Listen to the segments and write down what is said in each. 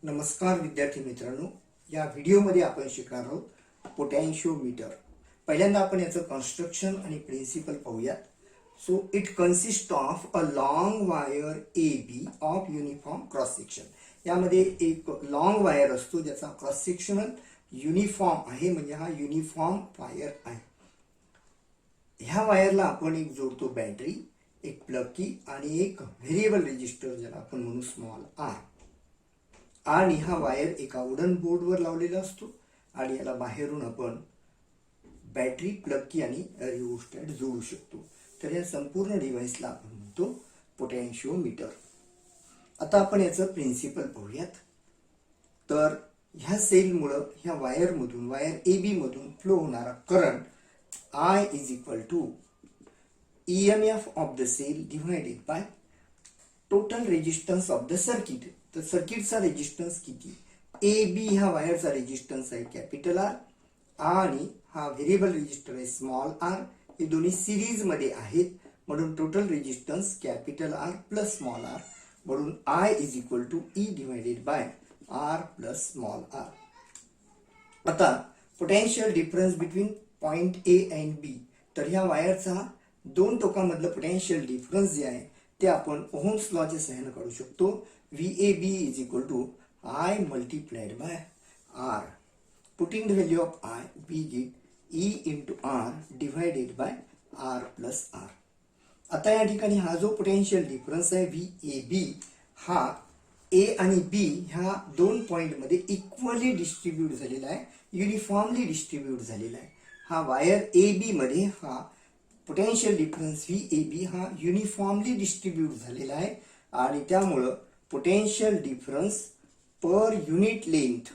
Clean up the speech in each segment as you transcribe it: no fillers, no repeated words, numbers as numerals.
नमस्कार विद्यार्थी मित्रांनो, या व्हिडिओमध्ये आपण शिकणार आहोत पोटॅन्शिओमीटर. पहिल्यांदा आपण याचं कन्स्ट्रक्शन आणि प्रिन्सिपल पाहूयात. So it consist of a long wire A B of uniform cross section. यामध्ये एक लॉंग वायर असतो ज्याचा क्रॉस सेक्शनल युनिफॉर्म आहे, म्हणजे हा युनिफॉर्म वायर आहे. ह्या वायरला आपण एक जोडतो बॅटरी, एक प्लग की आणि एक व्हेरिएबल रेजिस्टर ज्याला आपण म्हणू स्मॉल आर. आणि हा वायर एका वुडन बोर्डवर लावलेला असतो आणि याला बाहेरून आपण बॅटरी, प्लग की आणि रिओस्टॅट जोडू शकतो. तर या संपूर्ण डिव्हाइसला आपण म्हणतो पोटॅन्शिओमीटर. आता आपण याचं प्रिन्सिपल पाहूयात. तर ह्या सेलमुळं ह्या वायरमधून, वायर ए बी मधून फ्लो होणारा current I is equal to EMF of the cell divided by total resistance of the circuit. तर सर्किटचा रेजिस्टन्स किती? ए बी ह्या वायरचा रेजिस्टन्स आहे कॅपिटल आर आणि हा व्हेरिएबल रेजिस्टर आहे स्मॉल आर. हे दोन्ही सिरीज मध्ये आहेत, म्हणून total resistance capital R plus small R, म्हणून I is equal to E divided by R plus small R. आता potential difference between point A and B. तर ह्या वायरचा दोन टोकामधलं पोटेन्शियल डिफरन्स जे आहे ते आपण ओहम्स लॉच्या सहाय्याने काढू शकतो. VAB is equal to I multiplied by R. Putting the value of I, we get E into R divided by R plus R. आता या ठिकाणी हा जो पोटेन्शियल डिफरन्स आहे VAB हा ए आणि बी ह्या दोन पॉइंटमध्ये इक्वली डिस्ट्रीब्यूट झालेला आहे, युनिफॉर्मली डिस्ट्रीब्यूट झालेला आहे. हा वायर ए बी मध्ये हा पोटेन्शियल डिफरन्स VAB हा युनिफॉर्मली डिस्ट्रीब्यूट झालेला आहे आणि त्यामुळं potential difference per unit length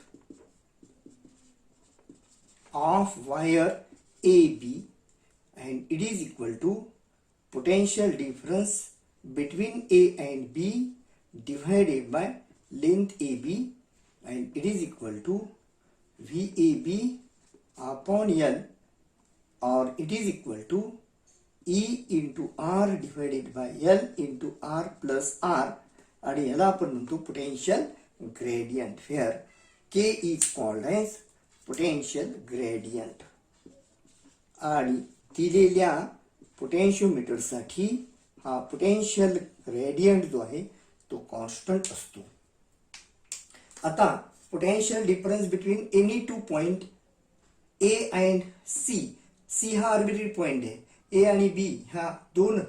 of wire A B and it is equal to potential difference between A and B divided by length AB, and it is equal to VAB upon L, or it is equal to E into R divided by L into R plus R. आणि याला आपण म्हणतो potential gradient, where K is called as potential gradient. आणि दिलेल्या पोटॅन्शिओमीटरसाठी हा potential gradient जो आहे तो कॉन्स्टंट असतो. आता potential difference between any two point A and C. C हा आर्बिट्ररी पॉइंट आहे. ए आणि बी ह्या दोन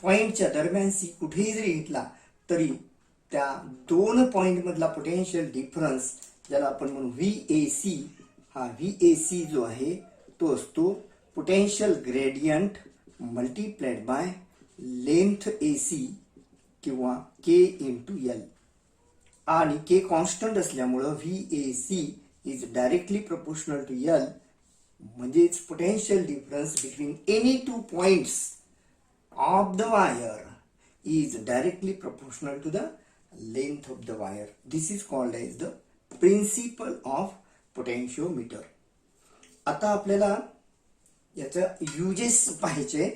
पॉइंटच्या दरम्यान सी कुठेही जरी घेतला तरी त्या दोन पॉइंट मधला पोटेन्शियल डिफरन्स ज्याला आपण म्हणू VAC, हा VAC जो आहे तो असतो potential gradient multiplied by length AC किंवा K इंटू L. आणि K कॉन्स्टंट असल्यामुळं VAC is directly proportional to L, म्हणजेच potential difference between any two points of the wire is directly proportional to the length of the wire. This is called as the principle of potentiometer. आता आपल्याला याचा uses पाहायचे.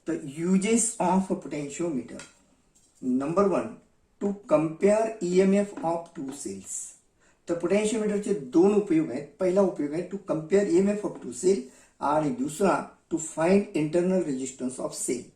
तर uses of potentiometer. Number 1, to compare EMF of two cells. तर पोटॅन्शिओमीटरचे दोन उपयोग आहेत. पहिला उपयोग आहे to compare EMF of two cell आणि दुसरा to find internal resistance of cell.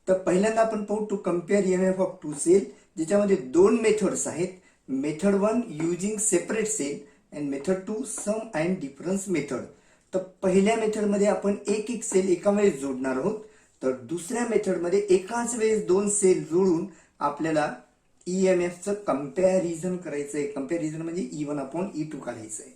तर पहिल्यांदा आपण पाहू to compare EMF of two cell, ज्याच्यामध्ये दोन मेथड्स आहेत. Method 1 using separate cell and method 2 sum and difference method. तर पहिल्या मेथडमध्ये आपण एक एक सेल एका वेळेस जोडणार आहोत, तर दुसऱ्या मेथडमध्ये एकाच वेळेस दोन सेल जोडून आपल्याला EMFचं कम्पॅरिझन करायचंय. कम्पॅरिझन म्हणजे E1 अपॉन E2 काढायचंय.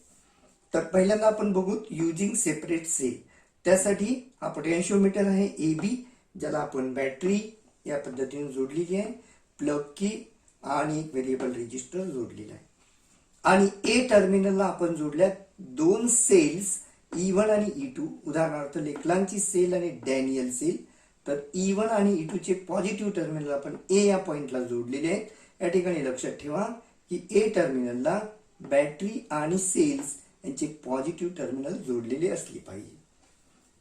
तर पहिल्यांदा आपण बघू युजिंग सेपरेट सेल. त्यासाठी हा पोटॅन्शिओमीटर आहे AB, ज्याला आपण बॅटरी या पद्धतीने जोडलेली आहे, प्लग की आणि एक व्हेरिएबल रेजिस्टर जोडलेला आहे. आणि ए टर्मिनलला आपण जोडल्या दोन सेल्स E1 आणि E2. उदाहरणार्थ लेक्लांची सेल आणि डॅनियल सेल. तर E1 आणि E2 चे पॉझिटिव्ह टर्मिनल आपण ए या पॉइंटला जोडलेले आहेत. या ठिकाणी लक्षात ठेवा की ए टर्मिनलला बॅटरी आणि सेल्स यांचे पॉझिटिव्ह टर्मिनल जोडलेले असले पाहिजे.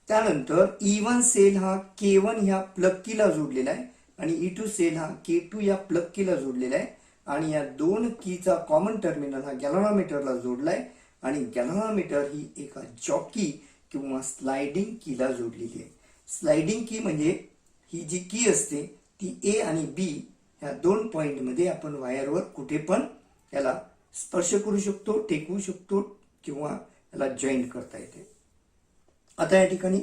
त्यानंतर E1 सेल हा K1 ह्या प्लग कीला जोडलेला आहे आणि E2 सेल हा K2 या प्लग कीला जोडलेला आहे आणि या दोन कीचा कॉमन टर्मिनल हा गॅल्व्हनोमीटरला जोडलाय आणि गॅल्व्हनोमीटर ही एका जॉकी किंवा स्लाइडिंग कीला जोडलेली आहे. स्लाइडिंग की म्हणजे ही जी की असते ती ए आणि बी ह्या दोन पॉइंट मध्ये आपण वायरवर कुठे पण याला स्पर्श करू शकतो, टेकवू शकतो किंवा याला जॉईंट करता येते. आता या ठिकाणी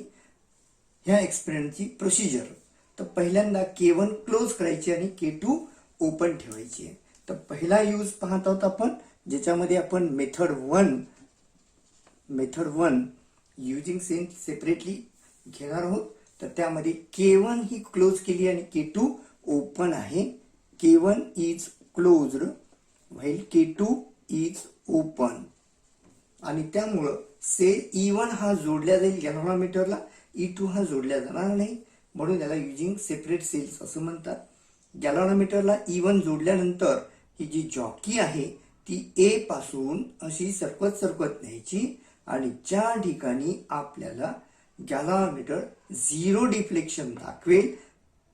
ह्या एक्सपेरिमेंटची प्रोसिजर, तर पहिल्यांदा K1 क्लोज करायची आणि K2 ओपन ठेवायची आहे. तर पहिला यूज पाहत आहोत आपण, ज्याच्यामध्ये आपण method one using cell separately घेणार आहोत. तर त्यामध्ये K1 ही क्लोज केली आणि K2 ओपन आहे. K1 is closed while K2 is open आणि त्यामुळं सेल E1 हा जोडल्या जाईल गॅल्व्हनोमीटरला, E2 हा जोडल्या जाणार नाही, म्हणून याला युजिंग सेपरेट सेल्स असं म्हणतात. गॅल्व्हनोमीटरला E1 जोडल्यानंतर ही जी जॉकी आहे ती A पासून अशी सरकत न्यायची आणि ज्या ठिकाणी आपल्याला गॅल्व्हनोमीटर 0 डिफ्लेक्शन दाखवेल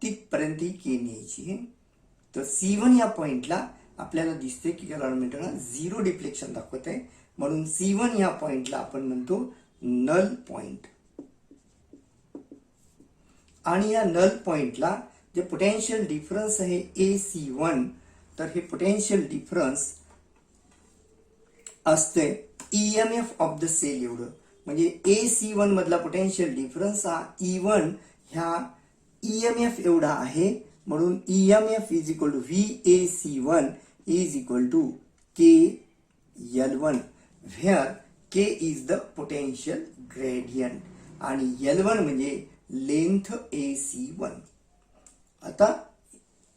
तिथपर्यंत ही की न्यायची. तर C1 या पॉइंटला आपल्याला दिसते की गॅल्व्हनोमीटर हा 0 डिफ्लेक्शन दाखवत आहे, म्हणून C1 या पॉइंटला आपण म्हणतो नल पॉइंट. आणि या नल पॉइंटला जे पोटेन्शियल डिफरन्स आहे AC1, तर हे पोटेन्शियल डिफरन्स असते EMF ऑफ द सेल एवढं. म्हणजे AC1 मधला पोटेन्शियल डिफरन्स हा E1 ह्या EMF एवढा आहे, म्हणून EMF is equal to VAC1 is equal to KL1 where K is the potential gradient आणि L1 म्हणजे लेंथ AC1. आता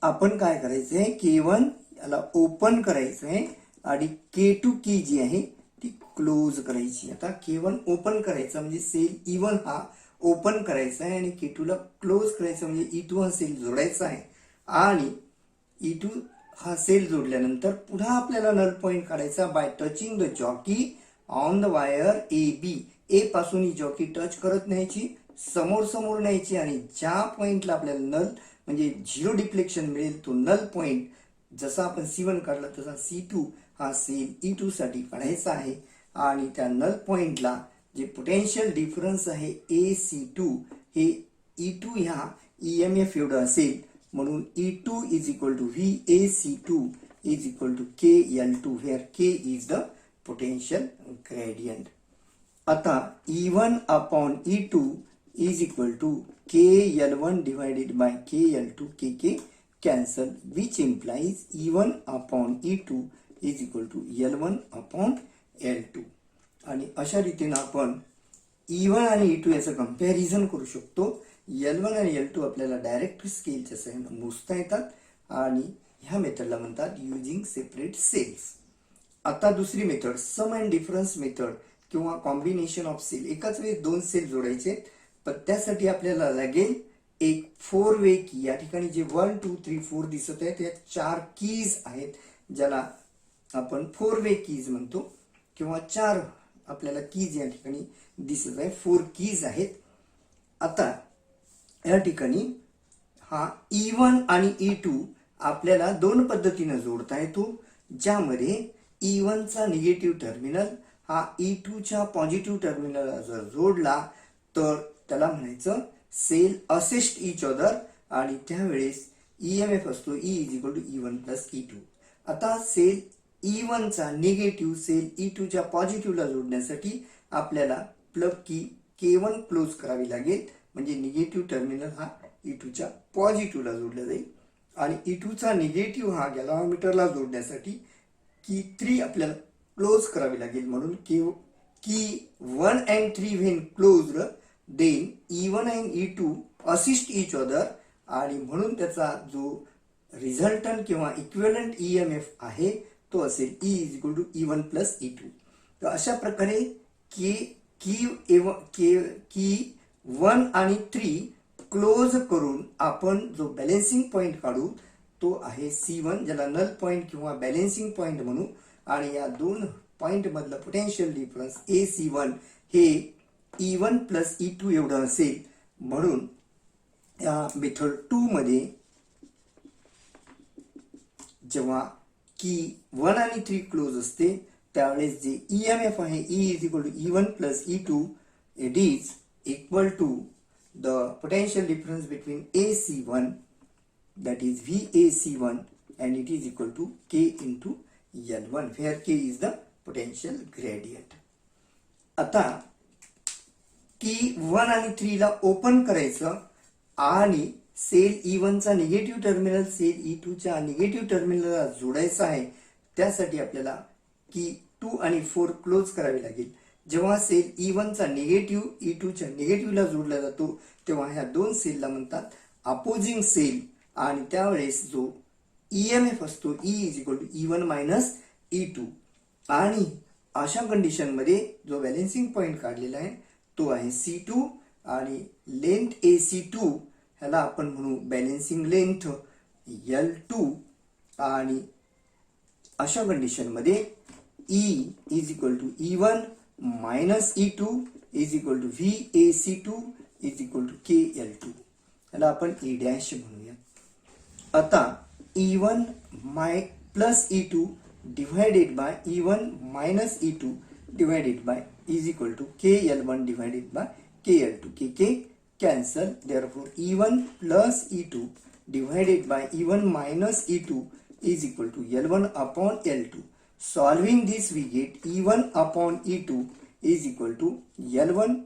आपण काय करायचंय, K1 याला ओपन करायचंय आणि K2 की जी आहे ती क्लोज करायची. आता K1 ओपन करायचं म्हणजे सेल E1 हा ओपन करायचा आहे आणि K2 ला क्लोज करायचं म्हणजे E2 हा सेल जोडायचा आहे आणि E2 हा सेल जोडल्यानंतर पुन्हा आपल्याला नल पॉइंट काढायचा bye touching the jockey on the wire AB. ए पासून ही जॉकी टच करत न्यायची, समोर न्यायची आणि ज्या पॉइंटला आपल्याला नल म्हणजे 0 डिफ्लेक्शन मिळेल तो नल पॉइंट जसा आपण C1 काढला तसा C2 हा सेल E2 साठी काढायचा आहे आणि त्या नल पॉइंटला जे पोटेन्शियल डिफरन्स आहे AC2 हे E2 ह्या EMF एवढं असेल, म्हणून E2 is equal to VAC2 is equal to KL2 where K is the potential gradient. आता E1 upon E2 is equal to KL1 divided by KL2, KK cancel, which implies E1 upon E2 is equal to L1 upon L2. आणि अशा रीतीने आपण E1 आणि E2 याचं comparison करू शकतो. L1 आणि L2 आपल्याला डायरेक्ट स्केलच्या सहाय्याने मोजता येतात आणि ह्या मेथडला म्हणतात युजिंग सेपरेट सेल्स. आता दुसरी method sum and difference method किंवा कॉम्बिनेशन ऑफ सेल. एकाच वेळी दोन सेल जोडायचे, पण त्यासाठी आपल्याला लागेल एक 4 वे की. या ठिकाणी जे 1 2 3 4 दिसत आहेत या 4 कीज आहेत, ज्याला आपण 4 वे कीज म्हणतो किंवा 4 आपल्याला कीज या ठिकाणी दिसत आहे, 4 कीज आहेत. आता या ठिकाणी हा E1 आणि E2 आपल्याला दोन पद्धतीने जोडता येतो, ज्यामध्ये E1 चा निगेटिव्ह टर्मिनल हा E2 च्या पॉझिटिव्ह टर्मिनलला जर जोडला तर त्याला म्हणायचं सेल असिस्ट इच अदर आणि त्यावेळेस EMF असतो E is equal to E1 plus E2. आता सेल E1 चा निगेटिव्ह सेल E2 च्या पॉझिटिव्हला जोडण्यासाठी आपल्याला प्लग की K1 क्लोज करावी लागेल, म्हणजे निगेटिव्ह टर्मिनल हा E2 च्या पॉझिटिव्हला जोडला जाईल आणि E2 चा निगेटिव्ह हा गॅल्व्हनोमीटरला जोडण्यासाठी की 3 आपल्याला क्लोज करावी लागेल, म्हणून की 1 and 3 when closed then E1 and E2 assist each other आणि म्हणून त्याचा जो रिझल्टंट किंवा इक्विव्हॅलंट EMF आहे तो असेल E is equal to E1 plus E2. तर अशा प्रकारे की 1 आणि 3 क्लोज करून आपण जो बॅलेन्सिंग पॉइंट काढू तो आहे C1, ज्याला नल पॉइंट किंवा बॅलेन्सिंग पॉइंट म्हणू. आणि या दोन पॉइंट मधलं पोटेन्शियल डिफरन्स AC1 हे E1 प्लस E2 एवढं असेल, म्हणून या मेथड 2 मध्ये जेव्हा की 1 आणि 3 क्लोज असते त्यावेळेस जे EMF आहे E is equal to E1 plus E2 it is equal to the potential difference between AC1 that is VAC1 and it is equal to K into L1 where K is the potential gradient. आता की 1 आणि 3 ला open करायचं आणि sale E1 चा negative terminal sale E2 च्या negative टर्मिनलला जोडायचा आहे. त्यासाठी आपल्याला की 2 आणि 4 क्लोज करावी लागेल. जेव्हा सेल E1 चा निगेटिव्ह E2 च्या निगेटिव्हला जोडला जातो तेव्हा ह्या दोन सेलला म्हणतात अपोजिंग सेल आणि त्यावेळेस जो EMF असतो E is equal to E1 minus E2 आणि अशा कंडिशन मध्ये जो बॅलेन्सिंग पॉइंट काढलेला आहे तो आहे C2 आणि लेंथ AC2 ह्याला आपण म्हणू बॅलेन्सिंग लेंथ L2 आणि अशा कंडिशन मध्ये E is equal to E1 minus E2 is equal to VAC2 is equal to KL2 ह्याला आपण E डॅश म्हणूया. आता E1 plus E2 divided by E1 minus E2 divided by is equal to KL1 divided by KL2. KK cancel. Therefore, E1 plus E2 divided by E1 minus E2 is equal to L1 upon L2. Solving this, we get E1 upon E2 is equal to L1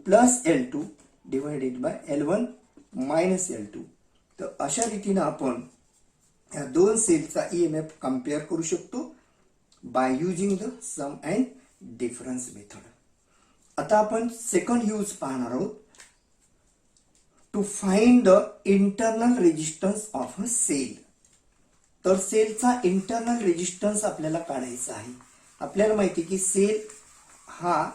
plus L2 divided by L1 minus L2. तर अशा रीतीने आपण या दोन सेलचा EMF compare करू शकतो by using the sum and difference method. आता आपण सेकंड यूज पाहणार आहोत to find the internal resistance of a cell. तर सेलचा इंटरनल रेजिस्टन्स आपल्याला काढायचा आहे. आपल्याला माहिती की सेल हा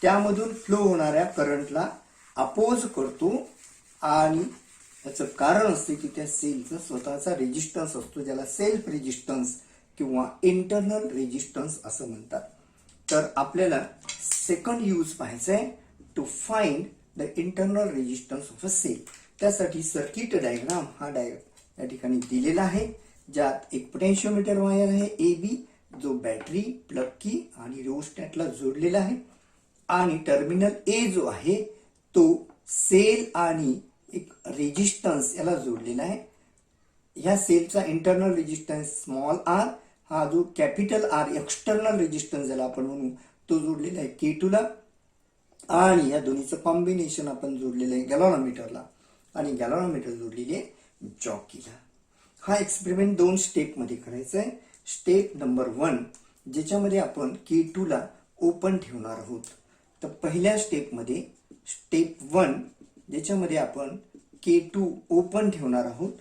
त्यामधून फ्लो होणाऱ्या करंटला अपोज करतो आणि याचं कारण असते की त्या सेलचा स्वतःचा रेजिस्टन्स असतो ज्याला सेल्फ रेजिस्टन्स किंवा इंटरनल रेजिस्टन्स असं म्हणतात. तर आपल्याला सेकंड यूज पाहायचा आहे to find the internal resistance of a cell. त्यासाठी सर्किट डायग्राम हा या ठिकाणी दिलेला आहे ज्यात एक पोटेन्शियोमीटर वायर आहे AB जो बॅटरी प्लग की आणि रिओस्टॅटला जोडलेला आहे आणि टर्मिनल A जो आहे तो सेल आणि एक रेजिस्टन्स याला जोडलेला आहे. ह्या सेलचा इंटरनल रेजिस्टन्स स्मॉल r हा जो कॅपिटल R एक्सटर्नल रेजिस्टन्स ज्याला आपण म्हणू तो जोडलेला आहे K2 ला आणि या दोन्हीचं कॉम्बिनेशन आपण जोडलेलं आहे गॅलव्हॅनोमीटरला आणि गॅलव्हॅनोमीटर जोडलेले आहे जॉकीला. हा एक्सपेरिमेंट 2 स्टेप मध्ये करायचा आहे. स्टेप नंबर 1 ज्याच्यामध्ये आपण K2 ला ओपन ठेवणार आहोत. तर पहिल्या स्टेप मध्ये स्टेप 1 ज्याच्यामध्ये आपण K2 ओपन ठेवणार आहोत.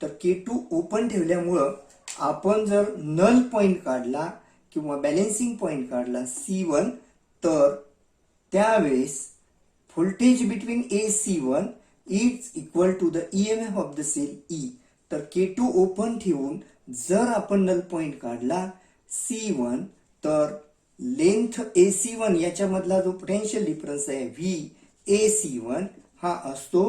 तर K2 ओपन ठेवल्यामुळं आपण जर नल पॉइंट काढला किंवा बॅलेन्सिंग पॉइंट काढला C1 तर त्यावेळेस voltage between AC1 is equal to the EMF of the cell E. तर K2 ओपन ठेवून जर आपण नल पॉइंट काढला C1 तर लेंथ AC1 याच्यामधला जो पोटेन्शियल डिफरन्स आहे VAC1 हा असतो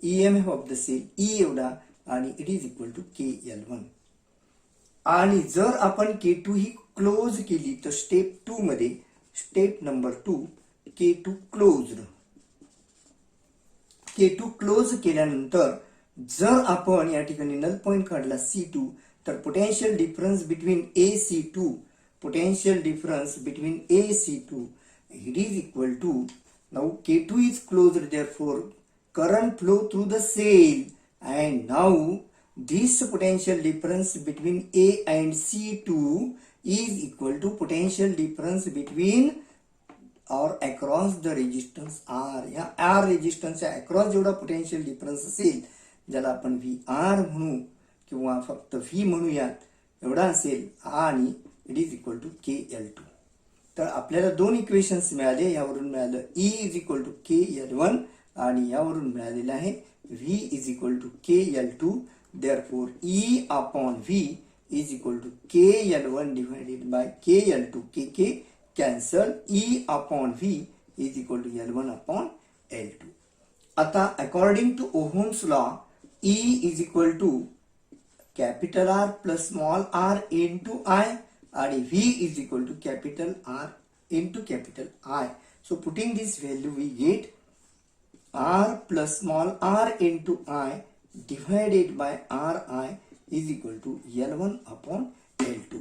EMF of the cell E एवढा आणि it is equal to KL1. आणि जर आपण K2 ही क्लोज केली तर स्टेप 2 मध्ये स्टेप नंबर 2 K2 क्लोज केल्यानंतर जर आपण या ठिकाणी नल पॉइंट काढला C2 तर potential difference between AC2 it is equal to now K2 is closed therefore current flow through the cell and now this potential difference between A and C2 is equal to potential difference between or across the resistance R. या R resistance च्या across जेवढा potential difference असेल ज्याला आपण VR म्हणू किंवा फक्त V म्हणूयात एवढा असेल आणि it is equal to KL2. तर आपल्याला दोन इक्वेशन्स मिळाले. यावरून मिळालं E is equal to KL1 आणि यावरून मिळालेलं आहे V is equal to KL2. Therefore E upon V is equal to KL1 divided by KL2. KK cancel. E upon V is equal to L1 upon L2. आता according to Ohm's law E is equal to capital R plus small R into I आणि V is equal to capital R into capital I. So putting this value we get R plus small R into I divided by R I is equal to L1 upon L2.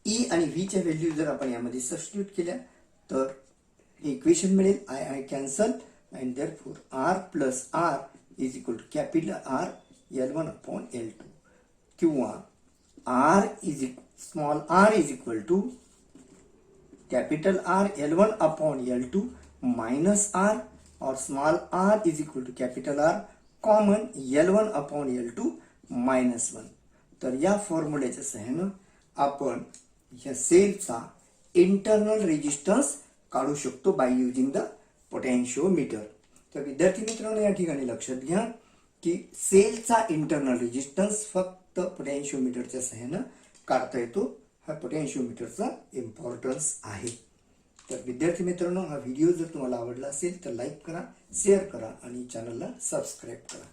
E आणि V च्या value जर आपण यामध्ये substitute केल्या तर equation मिळेल. I cancel and therefore R plus R is equal to capital R L1 upon L2 किंवा R is small R is equal to capital R L1 upon L2 minus R और small R is equal to capital R common L1 upon L2 minus 1. तर या फॉर्म्युल्याच्या सहाय्याने आपण या सेलचा internal resistance काढू शकतो by using the potentiometer. तर विद्यार्थी मित्रांनो या ठिकाणी लक्षात घ्या की सेलचा इंटरनल रेजिस्टन्स फक्त पोटेन्शिओमीटरच्या सहाय्याने काढता येतो. हा पोटेन्शिओमीटरचा इम्पॉर्टन्स आहे. तर विद्यार्थी मित्रांनो हा व्हिडिओ जर तुम्हाला आवडला असेल तर लाईक करा, शेअर करा आणि चॅनलला सबस्क्राईब करा.